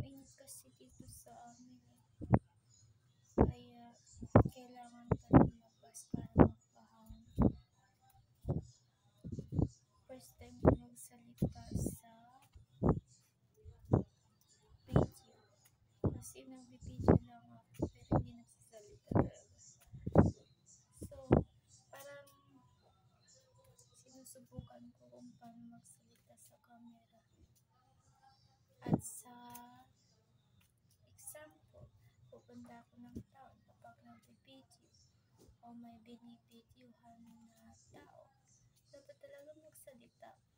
init kasi dito sa amin eh. Kaya kailangan ka lumabas para magpahangin. First time ko magsalita sa video. Kasi nag-video lang ako pero hindi nagsasalita talaga. So, parang sinusubukan ko kung paano magsalita sa camera. At sa example, pupunta ako ng town kapag nag-video o may binibidyohan na tao. Dapat talaga magsalita ka.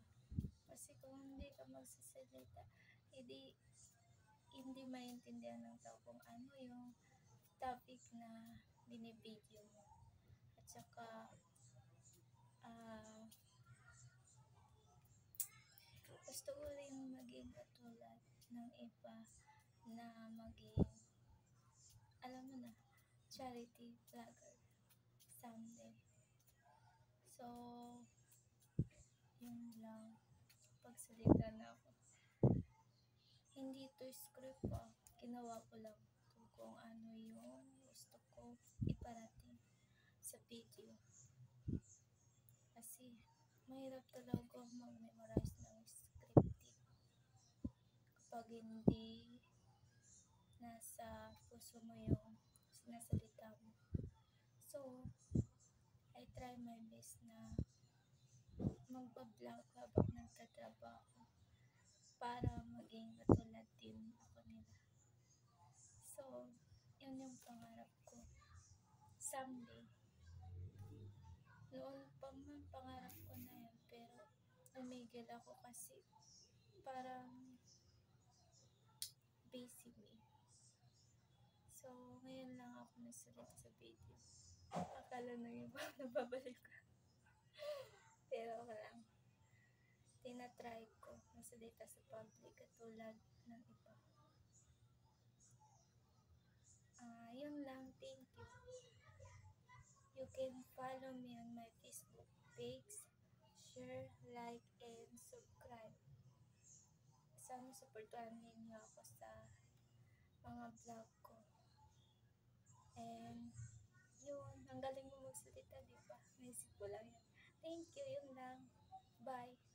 Kasi kung hindi ka magsasalita, hindi maintindihan ng tao kung ano yung topic na binibidyo mo. At saka, gusto ko rin maging katulad ng iba na maging, alam mo na, charity vlogger someday. So, yun lang. Pagsalita na ako. Hindi to script pa. Ginawa ko lang kung ano yung gusto ko iparating sa video. Kasi, mahirap talaga mag-memorize ng script kapag hindi nasa puso mo yung sinasalita mo. So, I try my best na magpa-vlog habang nagtatrabaho para maging katulad din ako nila. So, yun yung pangarap ko. Someday. Noon pa man pangarap ko na yun, pero umigil ako kasi parang busy me. So, ngayon lang ako nasulit sa video. Akala na iba, nababalik ka. Pero okay lang. Tinatry ko masalita sa public katulad ng iba. Yun lang. Thank you. You can follow me on my Facebook page. Share, like, and subscribe. Sana supportuhan ninyo ako sa mga vlog ko. And yun, ang galing mo magsalita, diba? Naisip ko lang yun. Thank you, yun lang. Bye.